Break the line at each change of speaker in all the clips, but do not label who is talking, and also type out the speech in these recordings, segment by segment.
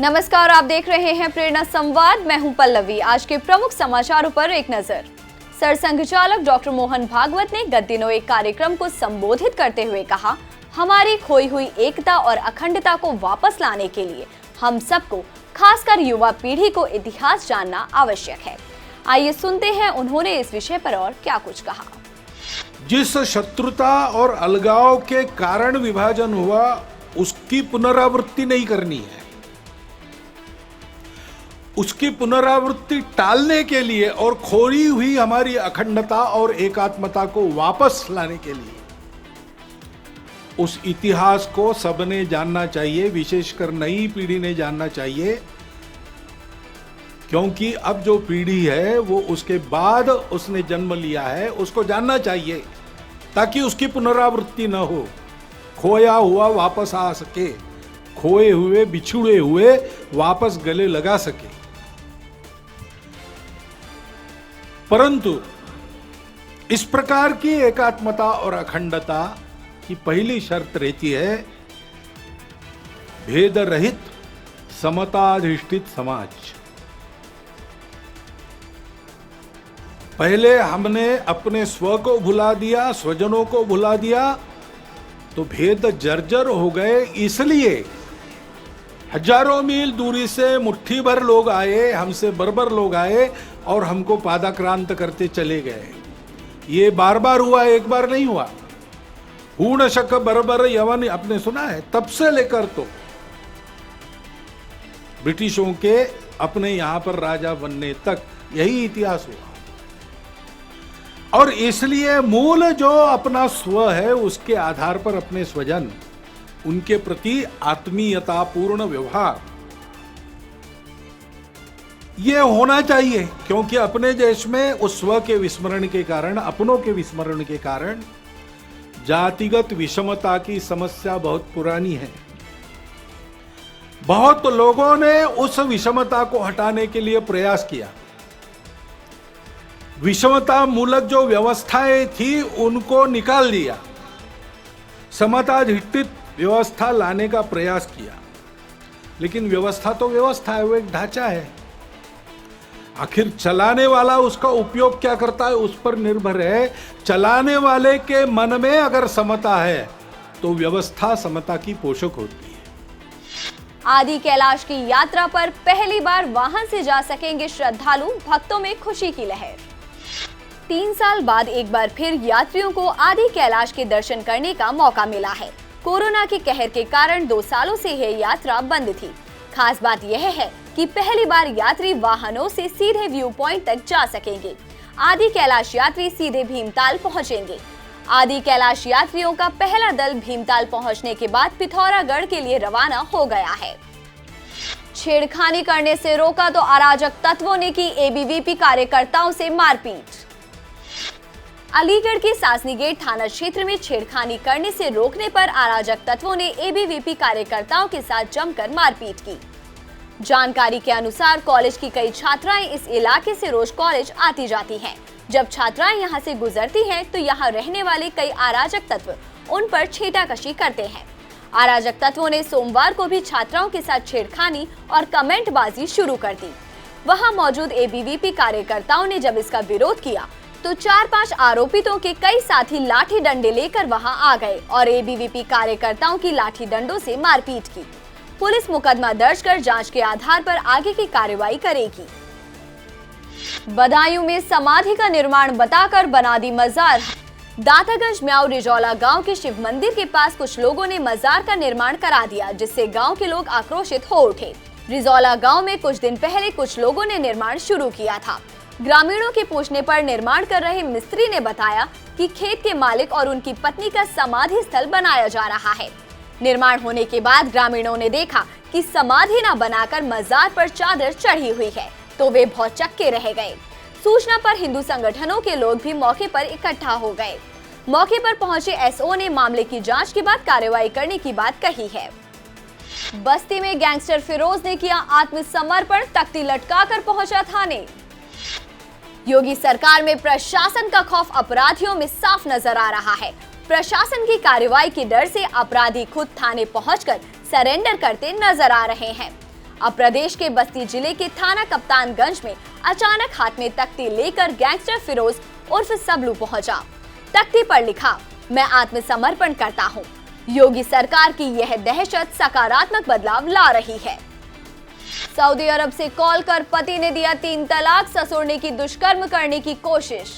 नमस्कार, आप देख रहे हैं प्रेरणा संवाद। मैं हूं पल्लवी। आज के प्रमुख समाचारों पर एक नजर। सरसंघ चालक डॉक्टर मोहन भागवत ने गत दिनों एक कार्यक्रम को संबोधित करते हुए कहा, हमारी खोई हुई एकता और अखंडता को वापस लाने के लिए हम सबको, खासकर युवा पीढ़ी को इतिहास जानना आवश्यक है। आइए सुनते हैं उन्होंने इस विषय पर और क्या कुछ कहा।
जिस शत्रुता और अलगाव के कारण विभाजन हुआ, उसकी पुनरावृत्ति नहीं करनी है। उसकी पुनरावृत्ति टालने के लिए और खोई हुई हमारी अखंडता और एकात्मता को वापस लाने के लिए उस इतिहास को सबने जानना चाहिए, विशेषकर नई पीढ़ी ने जानना चाहिए, क्योंकि अब जो पीढ़ी है वो उसके बाद उसने जन्म लिया है, उसको जानना चाहिए ताकि उसकी पुनरावृत्ति न हो, खोया हुआ वापस आ सके, खोए हुए बिछुड़े हुए वापस गले लगा सके। परंतु इस प्रकार की एकात्मता और अखंडता की पहली शर्त रहती है भेद रहित समताधिष्ठित समाज। पहले हमने अपने स्व को भुला दिया, स्वजनों को भुला दिया, तो भेद जर्जर हो गए। इसलिए हजारों मील दूरी से मुट्ठी भर लोग आए, हमसे बर्बर लोग आए और हमको पादाक्रांत करते चले गए। ये बार बार हुआ, एक बार नहीं हुआ। हूण शक बर्बर यवन आपने सुना है, तब से लेकर तो ब्रिटिशों के अपने यहां पर राजा बनने तक यही इतिहास हुआ। और इसलिए मूल जो अपना स्व है, उसके आधार पर अपने स्वजन, उनके प्रति आत्मीयतापूर्ण व्यवहार ये होना चाहिए, क्योंकि अपने देश में उस स्व के विस्मरण के कारण, अपनों के विस्मरण के कारण जातिगत विषमता की समस्या बहुत पुरानी है। बहुत लोगों ने उस विषमता को हटाने के लिए प्रयास किया। विषमता मूलक जो व्यवस्थाएं थी उनको निकाल दिया, समताधिष्ठित व्यवस्था लाने का प्रयास किया। लेकिन व्यवस्था तो व्यवस्था है, वो एक ढांचा है। आखिर चलाने वाला उसका उपयोग क्या करता है उस पर निर्भर है। चलाने वाले के मन में अगर समता है तो व्यवस्था समता की पोषक होती है।
आदि कैलाश की यात्रा पर पहली बार वाहन से जा सकेंगे श्रद्धालु, भक्तों में खुशी की लहर। 3 साल बाद एक बार फिर यात्रियों को आदि कैलाश के दर्शन करने का मौका मिला है। कोरोना के कहर के कारण 2 सालों से यह यात्रा बंद थी। खास बात यह है कि पहली बार यात्री वाहनों से सीधे व्यू पॉइंट तक जा सकेंगे। आदि कैलाश यात्री सीधे भीमताल पहुंचेंगे। आदि कैलाश यात्रियों का पहला दल भीमताल पहुंचने के बाद पिथौरागढ़ के लिए रवाना हो गया है। छेड़खानी करने से रोका तो अराजक तत्वों ने की एबीवीपी कार्यकर्ताओं से मारपीट। अलीगढ़ के सासनी गेट थाना क्षेत्र में छेड़खानी करने से रोकने पर अराजक तत्वों ने एबीवीपी कार्यकर्ताओं के साथ जमकर मारपीट की। जानकारी के अनुसार कॉलेज की कई छात्राएं इस इलाके से रोज कॉलेज आती जाती हैं। जब छात्राएं यहां से गुजरती हैं तो यहां रहने वाले कई अराजक तत्व उन पर छींटाकशी करते हैं। अराजक तत्वों ने सोमवार को भी छात्राओं के साथ छेड़खानी और कमेंटबाजी शुरू कर दी। वहां मौजूद एबीवीपी कार्यकर्ताओं ने जब इसका विरोध किया तो 4-5 आरोपितों के कई साथी लाठी डंडे लेकर वहां आ गए और एबीवीपी कार्यकर्ताओं की लाठी डंडों से मारपीट की। पुलिस मुकदमा दर्ज कर जांच के आधार पर आगे की कार्रवाई करेगी। बदायूं में समाधि का निर्माण बताकर बना दी मजार। दातागंज म्याऊ रिजौला गांव के शिव मंदिर के पास कुछ लोगों ने मजार का निर्माण करा दिया, जिससे गांव के लोग आक्रोशित हो उठे। रिजौला गांव में कुछ दिन पहले कुछ लोगों ने निर्माण शुरू किया था। ग्रामीणों के पूछने पर निर्माण कर रहे मिस्त्री ने बताया कि खेत के मालिक और उनकी पत्नी का समाधि स्थल बनाया जा रहा है। निर्माण होने के बाद ग्रामीणों ने देखा कि समाधि न बनाकर मजार पर चादर चढ़ी हुई है, तो वे भौचक्के रह गए। सूचना पर हिंदू संगठनों के लोग भी मौके पर इकट्ठा हो गए। मौके पर पहुंचे एसओ ने मामले की जांच के बाद कार्रवाई करने की बात कही है। बस्ती में गैंगस्टर फिरोज ने किया आत्मसमर्पण, तख्ती लटकाकर पहुंचा थाने। योगी सरकार में प्रशासन का खौफ अपराधियों में साफ नजर आ रहा है। प्रशासन की कार्रवाई के डर से अपराधी खुद थाने पहुंचकर सरेंडर करते नजर आ रहे हैं। अब प्रदेश के बस्ती जिले के थाना कप्तानगंज में अचानक हाथ में तख्ती लेकर गैंगस्टर फिरोज उर्फ सबलू पहुंचा। तख्ती पर लिखा, मैं आत्मसमर्पण करता हूं। योगी सरकार की यह दहशत सकारात्मक बदलाव ला रही है। सऊदी अरब से कॉल कर पति ने दिया 3 तलाक, ससुर ने की दुष्कर्म करने की कोशिश।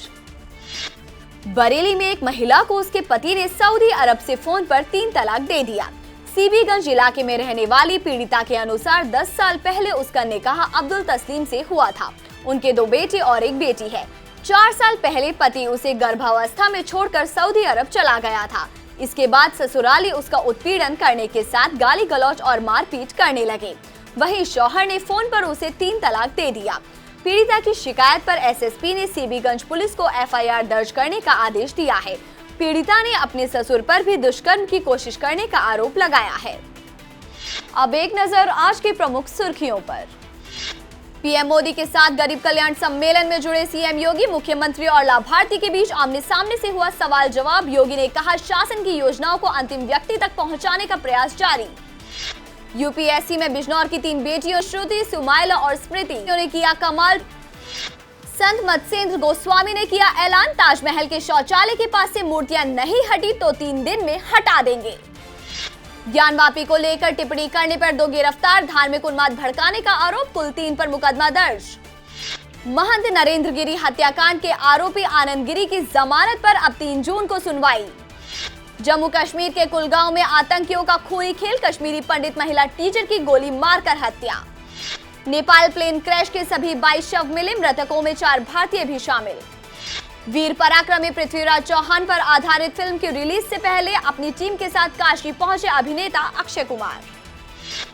बरेली में एक महिला को उसके पति ने सऊदी अरब से फोन पर 3 तलाक दे दिया। सीबीगंज इलाके में रहने वाली पीड़िता के अनुसार 10 साल पहले उसका निकाह अब्दुल तस्लीम से हुआ था। उनके 2 बेटे और 1 बेटी है। 4 साल पहले पति उसे गर्भावस्था में छोड़कर सऊदी अरब चला गया था। इसके बाद ससुराली उसका उत्पीड़न करने के साथ गाली गलौज और मारपीट करने लगे। वहीं शौहर ने फोन पर उसे 3 तलाक दे दिया। पीड़िता की शिकायत पर एसएसपी ने सीबीगंज पुलिस को एफआईआर दर्ज करने का आदेश दिया है। पीड़िता ने अपने ससुर पर भी दुष्कर्म की कोशिश करने का आरोप लगाया है। अब एक नजर आज की प्रमुख सुर्खियों पर। पीएम मोदी के साथ गरीब कल्याण सम्मेलन में जुड़े सीएम योगी, मुख्यमंत्री और लाभार्थी के बीच आमने सामने से हुआ सवाल जवाब। योगी ने कहा, शासन की योजनाओं को अंतिम व्यक्ति तक पहुंचाने का प्रयास जारी। यूपीएससी में बिजनौर की 3 बेटियों श्रुति, सुमाइला और स्मृति ने किया कमाल। संत मत्स्येंद्र गोस्वामी ने किया ऐलान, ताजमहल के शौचालय के पास से मूर्तियां नहीं हटी तो 3 दिन में हटा देंगे। ज्ञानवापी को लेकर टिप्पणी करने पर 2 गिरफ्तार, धार्मिक उन्माद भड़काने का आरोप, कुल 3 पर मुकदमा दर्ज। महंत नरेंद्र गिरी हत्याकांड के आरोपी आनंद गिरी की जमानत पर अब 3 जून को सुनवाई। जम्मू कश्मीर के कुलगांव में आतंकियों का खूनी खेल, कश्मीरी पंडित महिला टीचर की गोली मारकर हत्या। नेपाल प्लेन क्रैश के सभी 22 शव मिले, मृतकों में 4 भारतीय भी शामिल। वीर पराक्रमी पृथ्वीराज चौहान पर आधारित फिल्म की रिलीज से पहले अपनी टीम के साथ काशी पहुंचे अभिनेता अक्षय कुमार।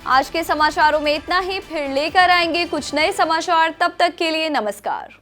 आज के समाचारों में इतना ही, फिर लेकर आएंगे कुछ नए समाचार। तब तक के लिए नमस्कार।